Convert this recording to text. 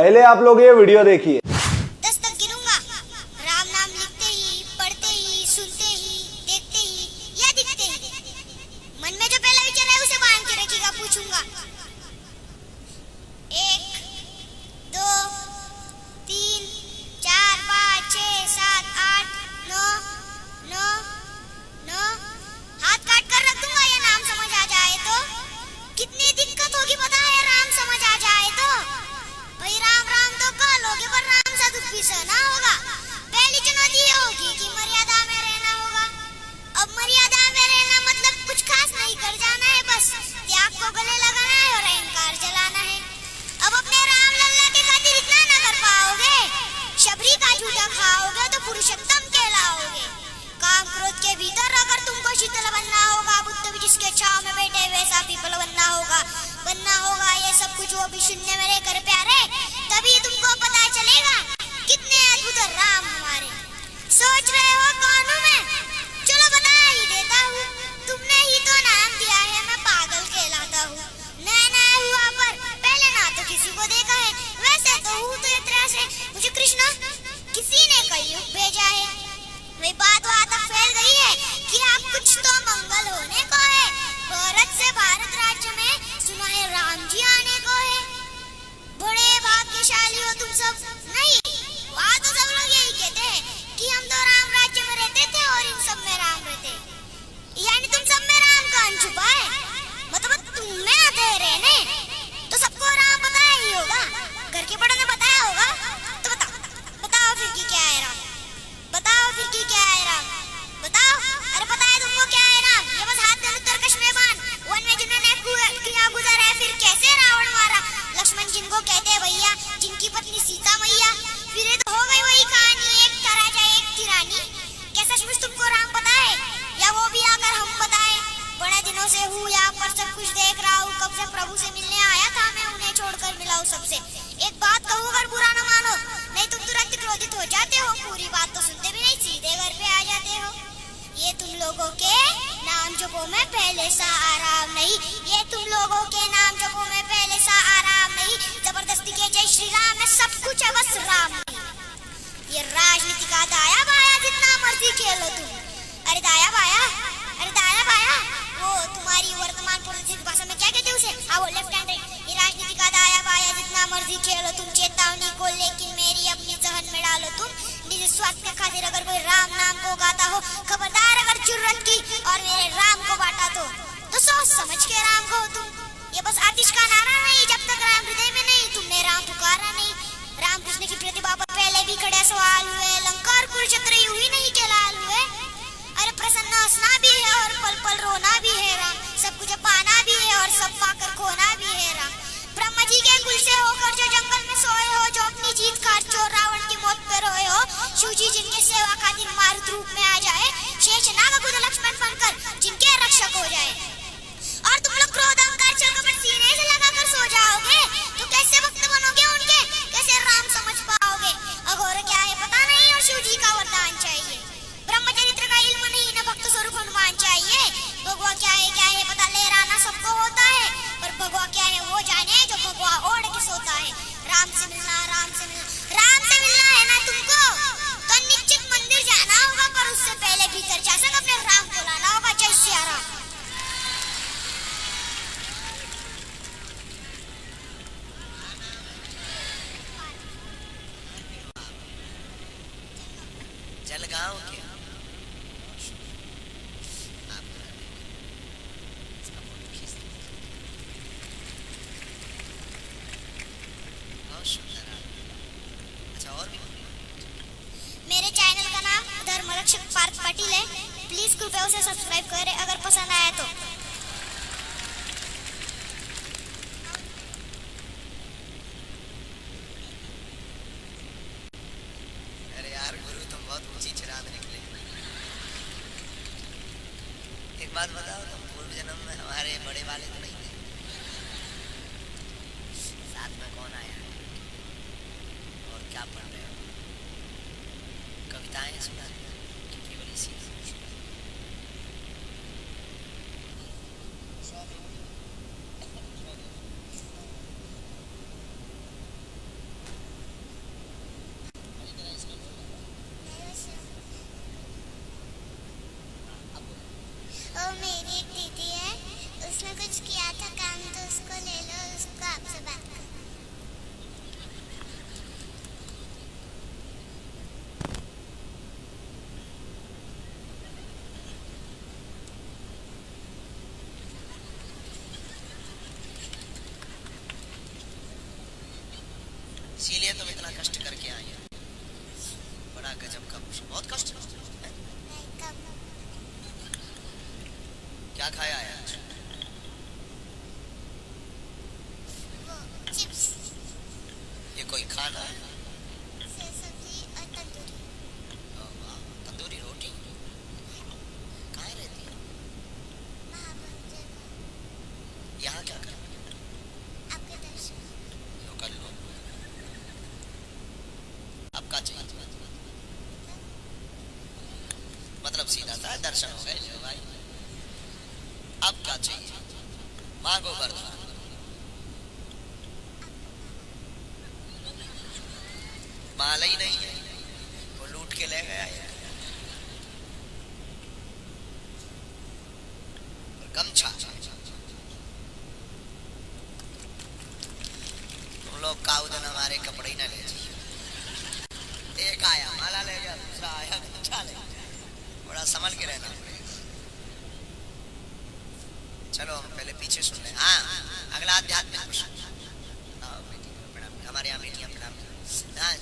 पहले आप लोग ये वीडियो देखिए। 10 तक गिनूंगा। राम नाम लिखते ही, पढ़ते ही, सुनते ही, देखते ही या दिखते ही मन में जो पहला विचार है उसे बांध के रखिएगा। पूछूंगा 1 2 3 4 5 6 7 8 9 9 9 हाथ काट कर रख दूंगा। ये नाम समझ आ जाए तो कितनी दिक्कत होगी पता है। राम समझ आ जाए तो भाई राम राम तो कह लोगे पर राम सा दुख भी सहना होगा। पहली चुनौती ये होगी कि मर्यादा में रहना होगा। अब मर्यादा में रहना मतलब कुछ खास नहीं कर जाना है, बस त्याग को गले लगाना है और अहंकार जलाना है। अब अपने राम लल्ला के खातिर इतना ना कर पाओगे, शबरी का झूठा खाओगे तो पुरुषोत्तम कहलाओगे। काम क्रोध के भीतर अगर तुमको शीतल बनना होगा, बुद्ध भी जिसके छांव में बैठे वैसा पीपल बनना होगा ये सब कुछ वो भी शून्य में रहकर प्यारे। तभी तुमको पता चलेगा कितने अद्भुत राम हमारे। सोच रहे हो कौन हूँ मैं? चलो बता ही देता हूँ। तुमने ही तो नाम दिया है, मैं पागल कहलाता हूँ। नया हुआ पर पहले ना तो किसी को देखा है, वैसे तो हूँ तो यात्रा से मुझे कृष्ण किसी ने कलयुग भेजा है। वही बात अब फैल गई है कि आप कुछ तो मंगल होने को है। भारत से भारत राज्य में सुना है राम जी आने को है। बड़े भाग्यशाली हो तुम सब। नहीं, वहाँ तो सब लोग यही कहते हैं कि हम तो राम राज्य में रहते थे और इन सब में राम रहते। यानी तुम सब में राम का अंश छुपा है। मतलब तुम में आते रहने तो सबको राम बताया ही होगा। घर के बड़ों ने बताया होगा। तो बताओ फिर कि क्या है राम? बताओ फिर कि क्या है राम? बताओ। अरे पता है तुमको क्या है राम? ये बस हाथ में उत्तरकश में बाण वन में जिन्होंने किया गुजर है, फिर कैसे रावण मारा। लक्ष्मण जिनको कहते हैं भैया, जिनकी पत्नी सीता मैया। फिर ये तो हो गई वही कहानी, एक था राजा एक थी रानी। क्या सचमुच तुमको राम पता है या वो भी अगर हम बताए? बड़े दिनों से हूँ यहाँ पर, सब कुछ देख रहा हूँ। कब से प्रभु से मिलने आया था मैं, उन्हें छोड़कर मिला हूँ सबसे। एक बात कहूँ अगर बुरा न मानो, नहीं तुम तुरंत क्रोधित हो जाते हो। पूरी बात तो सुनते भी नहीं, सीधे घर पे आ जाते हो। ये तुम लोगों के नाम जपो में पहले सा आराम नहीं। ये तुम लोगों के नाम जपो में पहले सा आराम नहीं। जबरदस्ती के जय श्री राम में सब कुछ है बस राम नहीं। ये राजनीति का दाया बाया जितना मर्जी खेलो तुम। अरे दाया बाया वो तुम्हारी वर्तमान पॉलिटिक्स भाषा में क्या कहते हैं उसे? हाँ वो लेफ्ट हैंड राइट। ये राजनीति का दाया बाया जितना मर्जी खेलो तुम। चेतावनी को लेकिन मेरी अपनी जहन में डालो तुम। निज स्वार्थ के खातिर अगर कोई राम नाम को गाता हो, खबरदार अगर जुर्रत की और मेरे राम को बांटा तो सोच समझ के राम को तुम। ये बस आतिश का नारा नहीं, जब तक राम हृदय में नहीं तुमने राम पुकारा नहीं। राम कृष्ण की प्रतिभा पर पहले भी खड़े सवाल हुए, लंका और कुरुक्षेत्र यूं ही नहीं के लाल हुए। अरे प्रसन्न हंसना भी है और पल पल रोना भी है राम। सब कुछ पाना भी है और सब पाकर खोना भी है राम। ब्रह्मा जी के कुल से होकर जो जंगल में सोए हो, जो अपनी जीत खार चोर रावण की मौत पे रोए हो, शिव जी जिनके सेवा खातिर मारुत रूप में आ जाए, शेषनाग खुद लक्ष्मण बनकर जिनके रक्षक हो जाए। और तुम लोग क्रोध अहंकार छल सीने से लगाकर सो जाओगे तो कैसे भक्त बनोगे उनके? कैसे राम समझ पाओगे? अघोर क्या है पता नहीं और शिव जी का वरदान चाहिए। ब्रह्मचरित्र का इल्म नहीं न भक्त स्वरूप हनुमान चाहिए। भगवा क्या है पता लहराना सबको होता है, पर भगवा क्या है वो जाने जो भगवा ओढ़ के सोता है। राम से मिलना है ना तुमको तो निश्चित मंदिर जाना होगा, पर उससे पहले भीतर जा सक अपने राम को लाना होगा। जय श्री राम। जलगांव के मेरे चैनल का नाम धर्मरक्षक पार्थ पाटिल है। प्लीज कृपया उसे सब्सक्राइब करें अगर पसंद आया तो। अरे यार गुरु तुम बहुत ऊंची चिराग निकले। एक बात बताओ, तुम पूर्व जन्म में हमारे बड़े वाले तो नहीं थे? साथ में कौन आया और क्या पढ़ रहे हो? कविताएं सुना रहे हो कि केवल इसी? इसीलिए तुम इतना कष्ट करके आई हो। बड़ा गजब का कुछ, बहुत कष्ट है? नहीं कम। क्या खाया है आज? वो चिप्स ये कोई खाना है? से सब्जी और तंदूरी। ओ वाह, तंदूरी रोटी। कहाँ रहती है? महाभंजन यहाँ क्या कर? आपके दर्शन। लो कर लो। आपका चाहिए? मतलब सीधा सा दर्शन हो गए जो भाई। अब क्या चाहिए? मांगो वरदान। माला ही नहीं है, वो लूट के ले गया है। और गमछा, तुम लोग का उधर हमारे कपड़े ही ना ले जाइए। एक आया माला ले गया, दूसरा आया गमछा ले गया। बड़ा संभल के रहना पड़ेगा। चलो हम पहले पीछे सुन ले। हाँ, अगला अध्यात्म प्रश्न। हमारे यहाँ बेटियां प्रणाम। हाँ